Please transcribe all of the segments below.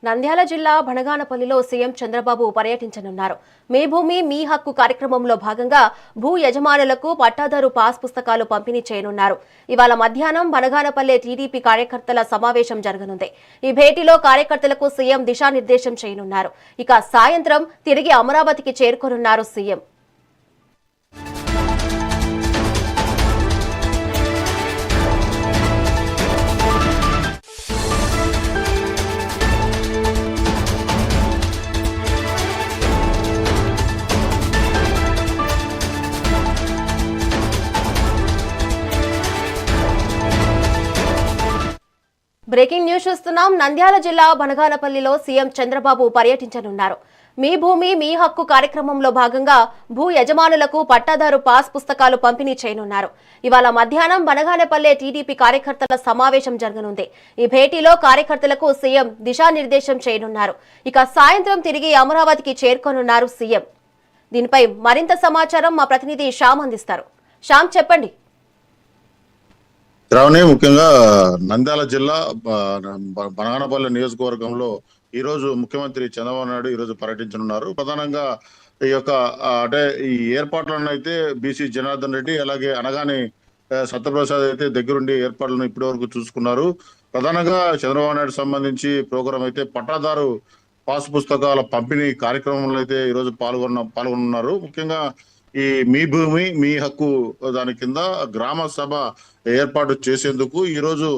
నంద్యాల జిల్లా బనగానపల్లిలో సీఎం చంద్రబాబు పర్యటించనున్నారు. మీ భూమి మీ హక్కు కార్యక్రమంలో భాగంగా భూ యజమానులకు పట్టాదారు పాస్ పుస్తకాలు పంపిణీ చేయనున్నారు. ఇవాళ మధ్యాహ్నం బనగానపల్లి టీడీపీ కార్యకర్తల సమావేశం జరగనుంది. ఈ భేటీలో కార్యకర్తలకు సీఎం దిశానిర్దేశం చేయనున్నారు. ఇక సాయంత్రం తిరిగి అమరావతికి చేరుకోనున్నారు సీఎం. బ్రేకింగ్ న్యూస్ చూస్తున్నాం. నంద్యాల జిల్లా బనగానపల్లిలో సీఎం చంద్రబాబు పర్యటించనున్నారు. మీ భూమి మీ హక్కు కార్యక్రమంలో భాగంగా భూ యజమానులకు పట్టాదారు పాస్ పుస్తకాలు పంపిణీ చేయనున్నారు. ఇవాళ మధ్యాహ్నం బనగానపల్లి టీడీపీ కార్యకర్తల సమావేశం జరగనుంది. ఈ భేటీలో కార్యకర్తలకు సీఎం దిశానిర్దేశం చేయనున్నారు. ఇక సాయంత్రం తిరిగి అమరావతికి చేరుకోనున్నారు సీఎం. దీనిపై మరింత సమాచారం మా ప్రతినిధి శ్యామ్ అందిస్తారు. శ్యామ్, చెప్పండి. శ్రావణి, ముఖ్యంగా నంద్యాల జిల్లా బనగానపల్లి నియోజకవర్గంలో ఈ రోజు ముఖ్యమంత్రి చంద్రబాబు నాయుడు ఈ రోజు పర్యటించనున్నారు. ప్రధానంగా ఈ యొక్క అంటే ఈ ఏర్పాట్లను అయితే బీసీ జనార్దన్ రెడ్డి అలాగే అనగాని సత్యప్రసాద్ అయితే దగ్గరుండి ఏర్పాట్లను ఇప్పటి వరకు చూసుకున్నారు. ప్రధానంగా చంద్రబాబు నాయుడు సంబంధించి ప్రోగ్రాం అయితే పట్టాదారు పాస్ పుస్తకాల పంపిణీ కార్యక్రమంలో అయితే ఈ రోజు పాల్గొన్నారు. ముఖ్యంగా ఈ మీ భూమి మీ హక్కు దాని కింద గ్రామ సభ ఏర్పాటు చేసేందుకు ఈ రోజు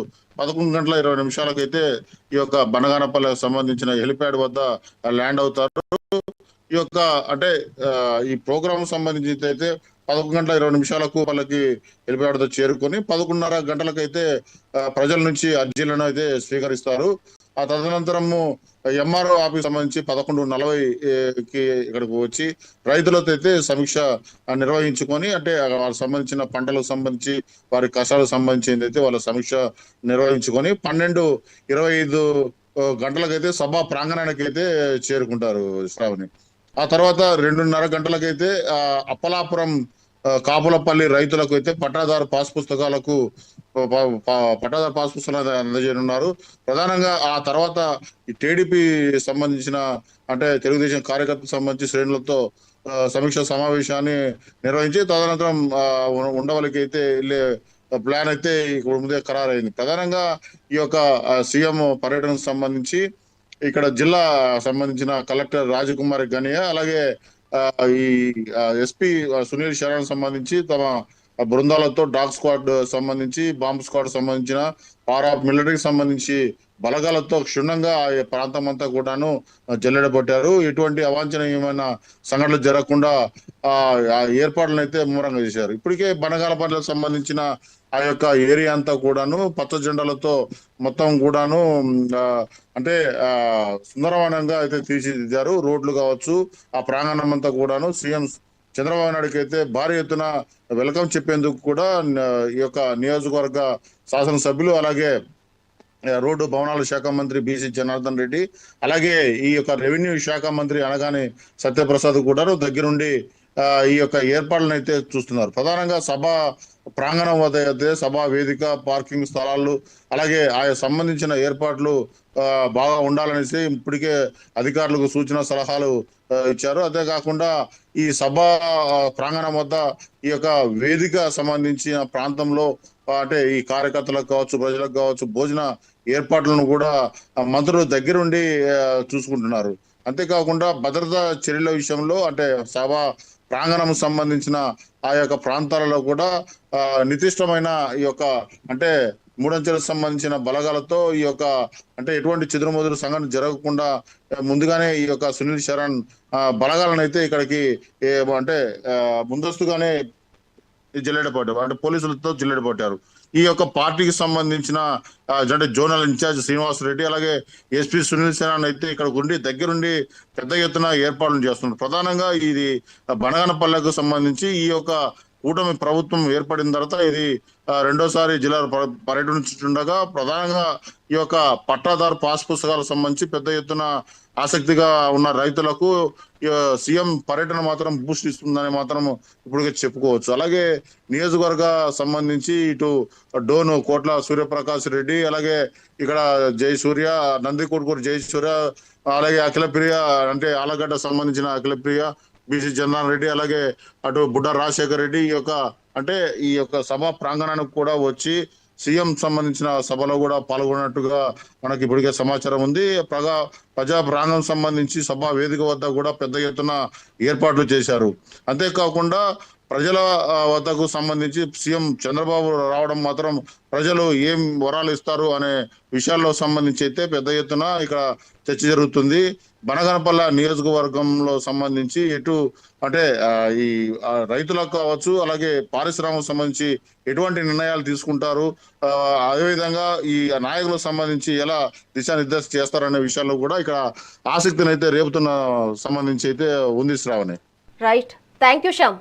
11:20 అయితే ఈ యొక్క బనగానపల్లికి సంబంధించిన హెలిప్యాడ్ వద్ద ల్యాండ్ అవుతారు. ఈ యొక్క అంటే ఈ ప్రోగ్రామ్ సంబంధించి అయితే 11:20 వాళ్ళకి హెలిప్యాడ్ వద్ద చేరుకొని 11:30 అయితే ప్రజల నుంచి అర్జీలను అయితే స్వీకరిస్తారు. ఆ తదనంతరము ఎంఆర్ఓ ఆఫీస్ సంబంధించి 11:40కి ఇక్కడికి వచ్చి రైతులతో అయితే సమీక్ష నిర్వహించుకొని అంటే వాళ్ళకి సంబంధించిన పంటలకు సంబంధించి వారి కష్టాలకు సంబంధించింది అయితే వాళ్ళ సమీక్ష నిర్వహించుకొని 12:25 గంటలకైతే సభా ప్రాంగణానికి అయితే చేరుకుంటారు శ్రావణి. ఆ తర్వాత 2:30 అప్పలాపురం కాపులపల్లి రైతులకు అయితే పట్టాదారు పాస్ పుస్తకాలు అందజేయనున్నారు. ప్రధానంగా ఆ తర్వాత ఈ టీడీపీ సంబంధించిన అంటే తెలుగుదేశం కార్యకర్తలకు సంబంధించి శ్రేణులతో సమీక్ష సమావేశాన్ని నిర్వహించి తదనంతరం ఉండవల్లికి అయితే వెళ్ళే ప్లాన్ అయితే ముందే ఖరారైంది. ప్రధానంగా ఈ యొక్క సీఎం పర్యటనకు సంబంధించి ఇక్కడ జిల్లా సంబంధించిన కలెక్టర్ రాజకుమారి గనియా అలాగే ఈ ఎస్పీ సునీల్ శరణ్ సంబంధించి తమ బృందాలతో డాగ్ స్క్వాడ్ సంబంధించి బాంబ్ స్క్వాడ్ సంబంధించిన పారా మిలిటరీకి సంబంధించి బలగాలతో క్షుణ్ణంగా ఆ ప్రాంతం అంతా కూడాను జల్లెడబట్టారు. ఎటువంటి అవాంఛనీయమైన సంఘటనలు జరగకుండా ఆ ఏర్పాట్లను అయితే ముమ్మరంగా చేశారు. ఇప్పటికే బనగానపల్లికి సంబంధించిన ఆ యొక్క ఏరియా అంతా కూడాను పచ్చ జెండాలతో మొత్తం కూడాను అంటే సుందరవనంగా అయితే తీర్చిదిద్దారు. రోడ్లు కావచ్చు, ఆ ప్రాంగణం అంతా కూడాను సీఎం చంద్రబాబు నాయుడుకి అయితే భారీ ఎత్తున వెల్కమ్ చెప్పేందుకు కూడా ఈ యొక్క నియోజకవర్గ శాసనసభ్యులు అలాగే రోడ్డు భవనాల శాఖ మంత్రి బీసీ జనార్దన్ రెడ్డి అలాగే ఈ యొక్క రెవెన్యూ శాఖ మంత్రి అనగాని సత్యప్రసాద్ కూడా దగ్గరుండి ఈ యొక్క ఏర్పాట్లను అయితే చూస్తున్నారు. ప్రధానంగా సభ ప్రాంగణం వద్ద అయితే సభా వేదిక, పార్కింగ్ స్థలాలు అలాగే ఆయా సంబంధించిన ఏర్పాట్లు బాగా ఉండాలనేసి ఇప్పటికే అధికారులకు సూచన సలహాలు ఇచ్చారు. అంతేకాకుండా ఈ సభ ప్రాంగణం వద్ద ఈ యొక్క వేదిక సంబంధించిన ప్రాంతంలో అంటే ఈ కార్యకర్తలకు కావచ్చు, ప్రజలకు కావచ్చు భోజన ఏర్పాట్లను కూడా మంత్రులు దగ్గరుండి చూసుకుంటున్నారు. అంతేకాకుండా భద్రతా చర్యల విషయంలో అంటే సభ ప్రాంగణం సంబంధించిన ఆ యొక్క ప్రాంతాలలో కూడా నిర్దిష్టమైన ఈ యొక్క అంటే మూడంచెలకు సంబంధించిన బలగాలతో ఈ యొక్క అంటే ఎటువంటి చెదురుమదురు సంఘటన జరగకుండా ముందుగానే ఈ యొక్క సునీల్ శరణ్ బలగాలను అయితే ఇక్కడికి అంటే ముందస్తుగానే జల్లెడపట్టారు, అంటే పోలీసులతో జల్లెడపట్టారు. ఈ యొక్క పార్టీకి సంబంధించిన అంటే జోనల్ ఇన్ఛార్జ్ శ్రీనివాస్ రెడ్డి అలాగే ఎస్పీ సునీల్ శరణ్ అయితే ఇక్కడ ఉండి దగ్గరుండి పెద్ద ఎత్తున ఏర్పాట్లు చేస్తున్నారు. ప్రధానంగా ఇది బనగానపల్లెకు సంబంధించి ఈ యొక్క కూటమి ప్రభుత్వం ఏర్పడిన తర్వాత ఇది రెండోసారి జిల్లాలో పర్యటించుండగా ప్రధానంగా ఈ యొక్క పట్టాదారు పాస్ పుస్తకాలకు సంబంధించి పెద్ద ఎత్తున ఆసక్తిగా ఉన్న రైతులకు సీఎం పర్యటన మాత్రం బూస్ట్ ఇస్తుందని మాత్రం ఇప్పుడు చెప్పుకోవచ్చు. అలాగే నియోజకవర్గ సంబంధించి ఇటు డోను కోట్ల సూర్యప్రకాష్ రెడ్డి, అలాగే ఇక్కడ జయసూర్య, నందికొట్కూరు జయసూర్య, అలాగే అఖిలప్రియ అంటే ఆలగడ్డ సంబంధించిన అఖిలప్రియ, బీసీ చంద్రన్ రెడ్డి, అలాగే అటు బుడ్డ రాజశేఖర్ రెడ్డి ఈ యొక్క సభ ప్రాంగణానికి కూడా వచ్చి సీఎం సంబంధించిన సభలో కూడా పాల్గొన్నట్టుగా మనకి ఇప్పటికే సమాచారం ఉంది. ప్రజా ప్రాంగణం సంబంధించి సభా వేదిక వద్ద కూడా పెద్ద ఎత్తున ఏర్పాట్లు చేశారు. అంతేకాకుండా ప్రజల వద్దకు సంబంధించి సీఎం చంద్రబాబు రావడం మాత్రం ప్రజలు ఏం వరాలు ఇస్తారు అనే విషయాల్లో సంబంధించి అయితే పెద్ద ఎత్తున ఇక్కడ చర్చ జరుగుతుంది. బనగానపల్లె నియోజకవర్గంలో సంబంధించి అంటే ఈ రైతులకు కావచ్చు, అలాగే పారిశ్రామిక సంబంధించి ఎటువంటి నిర్ణయాలు తీసుకుంటారు, అదేవిధంగా ఈ నాయకులకు సంబంధించి ఎలా దిశానిర్దేశం చేస్తారనే విషయాల్లో కూడా ఇక్కడ ఆసక్తిని అయితే రేపుతున్న సంబంధించి అయితే ఉంది Shravani. Right, thank you Shyam.